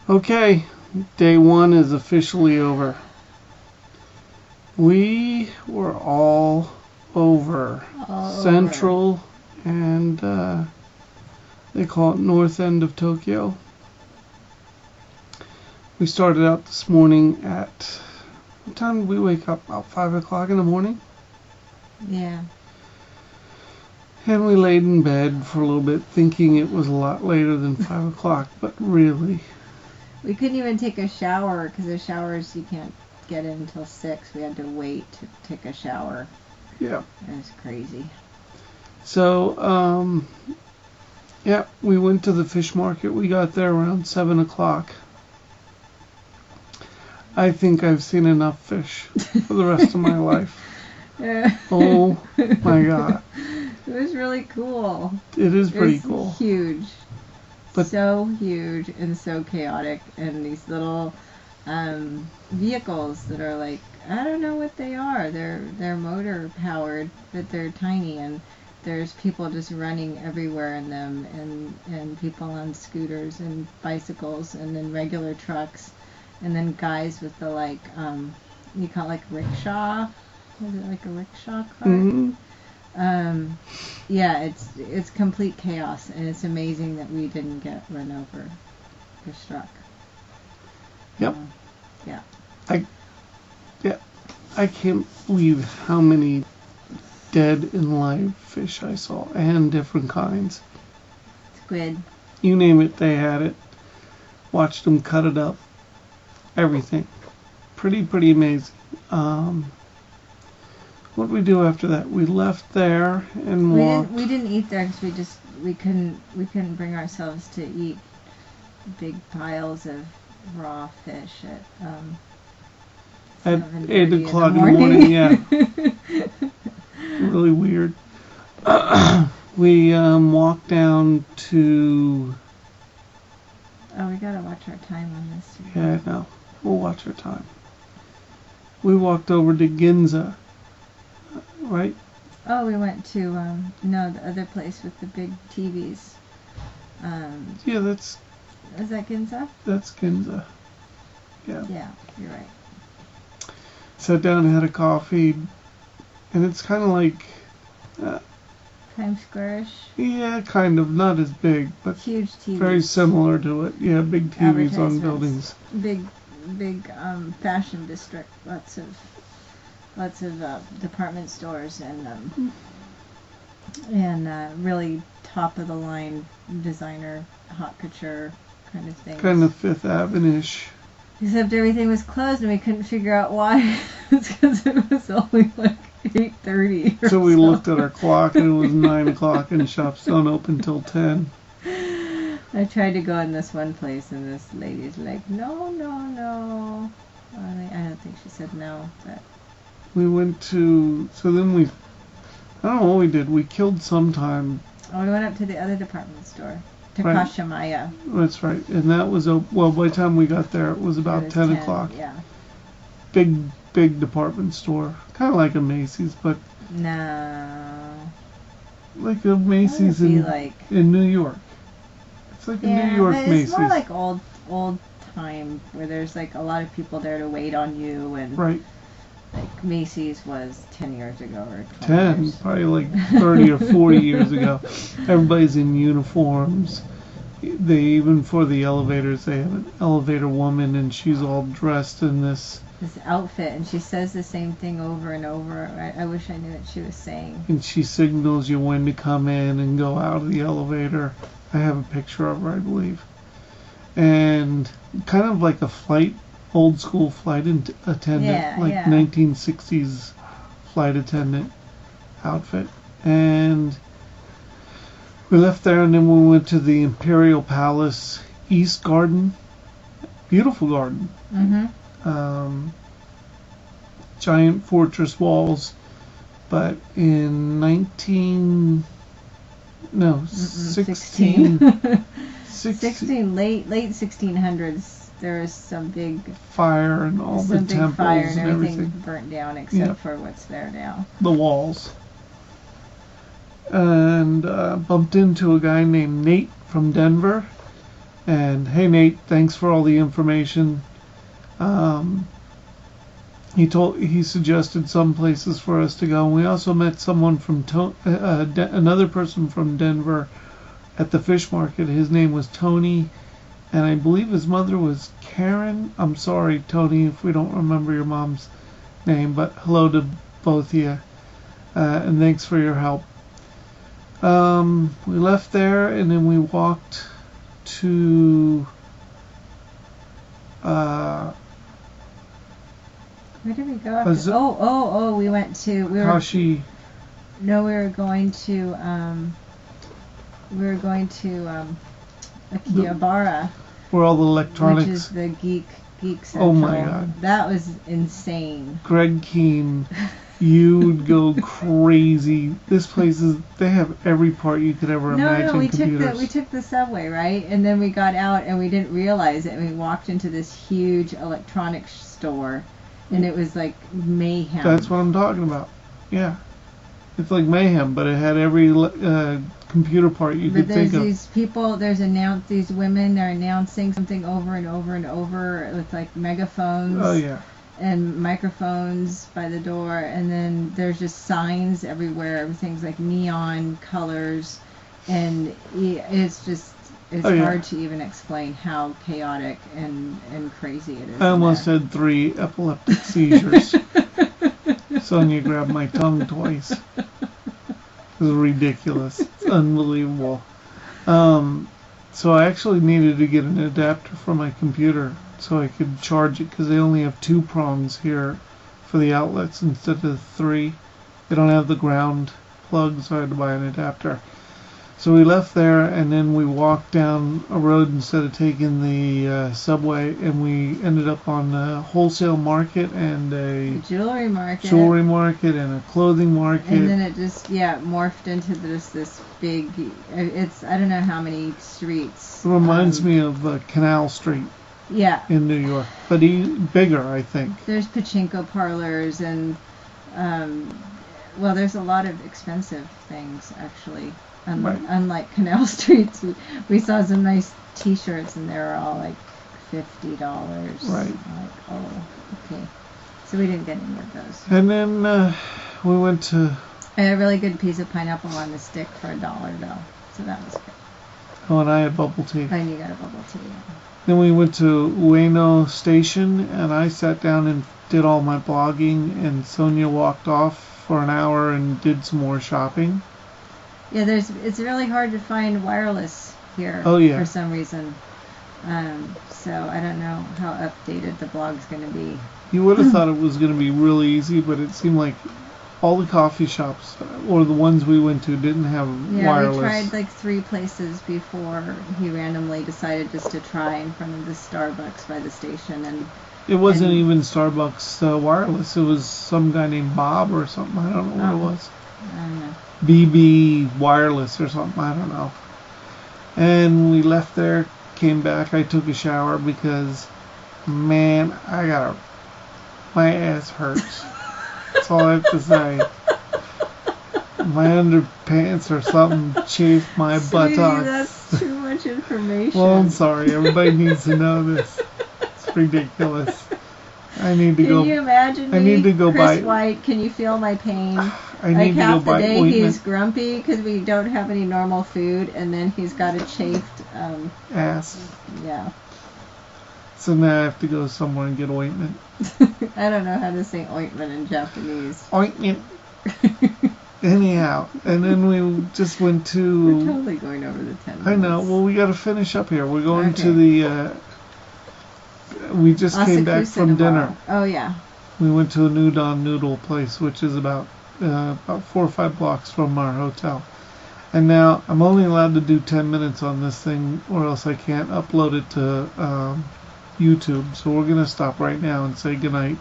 Okay, day one is officially over. We were all over Central and they call it North End of Tokyo. We started out this morning at, what time did we wake up? About 5 o'clock in the morning? Yeah. And we laid in bed for a little bit thinking it was a lot later than 5 o'clock, but really. We couldn't even take a shower because the showers you can't get in until 6. We had to wait to take a shower. Yeah. It was crazy. So, yeah, we went to the fish market. We got there around 7 o'clock. I think I've seen enough fish for the rest of my life. Oh my God. It was really cool. It is pretty cool. Huge. But so huge and so chaotic, and these little vehicles that are like, I don't know what they are. They're motor powered, but they're tiny, and there's people just running everywhere in them, and people on scooters and bicycles, and then regular trucks, and then guys with the like you call it like rickshaw. Is it like a rickshaw cart? Mm-hmm. Yeah, it's complete chaos, and it's amazing that we didn't get run over or struck. Yep. Yeah. I can't believe how many dead and live fish I saw, and different kinds. Squid. You name it, they had it. Watched them cut it up. Everything. Pretty amazing. What did we do after that? We left there and walked. We didn't eat there because we couldn't bring ourselves to eat big piles of raw fish at 8 o'clock in the morning. Yeah. Really weird. We walked down to. Oh, we gotta watch our time on this. Yeah, I know. We'll watch our time. We walked over to Ginza. Right? Oh, we went to the other place with the big TVs. Yeah, that's. Is that Ginza? That's Ginza. Yeah. Yeah, you're right. Sat down and had a coffee, and it's kind of like. Times Square-ish. Yeah, kind of. Not as big, but huge TVs. Very similar to it. Yeah, big TVs on buildings. Big fashion district. Lots of department stores and really top of the line designer haute couture kind of things. Kind of Fifth Avenue-ish. Except everything was closed and we couldn't figure out why. It's because it was only like 8:30. So we looked at our clock and it was 9 o'clock and shops don't open till 10. I tried to go in this one place and this lady's like, no. I don't think she said no, but. We went to, I don't know what we did. We killed some time. Oh, we went up to the other department store, Right. Takashimaya. That's right. And that was, by the time we got there, it was about 10 o'clock. Yeah. Big department store. Kind of like a Macy's, but. No. Like a Macy's in New York. It's like a New York Macy's. It's more like old time, where there's like a lot of people there to wait on you, and. Right. Like Macy's was 10 years ago or 20 10, years. probably like 30 or 40 years ago. Everybody's in uniforms. They, even for the elevators, they have an elevator woman and she's all dressed in this outfit, and she says the same thing over and over. I wish I knew what she was saying. And she signals you when to come in and go out of the elevator. I have a picture of her, I believe. And kind of like a old school flight attendant, 1960s flight attendant outfit. And we left there and then we went to the Imperial Palace East Garden. Beautiful garden. Mm-hmm. Giant fortress walls. But in 16 late 1600s. There was some big fire and all the temples fire and everything burnt down except for what's there now. The walls. And bumped into a guy named Nate from Denver. And hey Nate, thanks for all the information. He suggested some places for us to go. And we also met someone from another person from Denver at the fish market. His name was Tony, and I believe his mother was Karen. I'm sorry, Tony, if we don't remember your mom's name, but hello to both of you, and thanks for your help. We left there, and then we walked to where did we go after? We went to Kashi. No, we were going to Akihabara, where all the electronics, which is the geek central. Oh my god, that was insane. Greg Keane, you would go crazy. This place they have every part you could ever imagine. No, we computers. took the subway, right? And then we got out and we didn't realize it. And we walked into this huge electronics store, and it was like mayhem. That's what I'm talking about. Yeah, it's like mayhem, but it had every computer part you could think of. But there's these women are announcing something over and over and over with like megaphones. Oh yeah. And microphones by the door, and then there's just signs everywhere. Everything's like neon colors, and it's hard to even explain how chaotic and crazy it is. I almost had 3 epileptic seizures. Sonia grabbed my tongue twice. It was ridiculous. It's unbelievable. So I actually needed to get an adapter for my computer so I could charge it, because they only have 2 prongs here for the outlets instead of 3. They don't have the ground plug, so I had to buy an adapter. So we left there, and then we walked down a road instead of taking the subway, and we ended up on a wholesale market and a jewelry market and a clothing market. And then it just morphed into this big. I don't know how many streets. It reminds me of Canal Street. Yeah. In New York, but bigger, I think. There's pachinko parlors and there's a lot of expensive things actually. Unlike Canal Street, we saw some nice T-shirts, and they were all like $50. Right. Like, oh, okay. So we didn't get any of those. And then we went to. I had a really good piece of pineapple on the stick for $1 though, so that was good. Oh, and I had bubble tea. And you got a bubble tea. Yeah. Then we went to Ueno Station, and I sat down and did all my blogging, and Sonia walked off for an hour and did some more shopping. Yeah, it's really hard to find wireless here for some reason. So I don't know how updated the blog's going to be. You would have thought it was going to be really easy, but it seemed like all the coffee shops, or the ones we went to, didn't have wireless. Yeah, we tried like 3 places before he randomly decided just to try in front of the Starbucks by the station. And it wasn't even Starbucks wireless. It was some guy named Bob or something. I don't know what it was. I don't know. BB Wireless or something. I don't know. And we left there, came back. I took a shower because, man, my ass hurts. That's all I have to say. My underpants or something chafed my buttocks. That's too much information. Well, I'm sorry. Everybody needs to know this. It's ridiculous. I need to go. Can you imagine me? I need to go Chris buy. White, can you feel my pain? I need to go buy half the day ointment. he's grumpy because we don't have any normal food, and then he's got a chafed ass. Yeah. So now I have to go somewhere and get ointment. I don't know how to say ointment in Japanese. Ointment. Anyhow, and then we just went to. We're totally going over the 10 minutes. I know. Well, we got to finish up here. We're going to the. We just came back from dinner. Oh yeah. We went to an udon noodle place, which is about 4 or 5 blocks from our hotel. And now I'm only allowed to do 10 minutes on this thing, or else I can't upload it to YouTube. So we're gonna stop right now and say goodnight.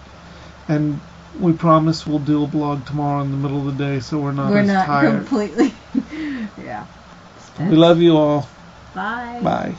And we promise we'll do a blog tomorrow in the middle of the day, so we're not tired. Completely. Yeah. We love you all. Bye. Bye.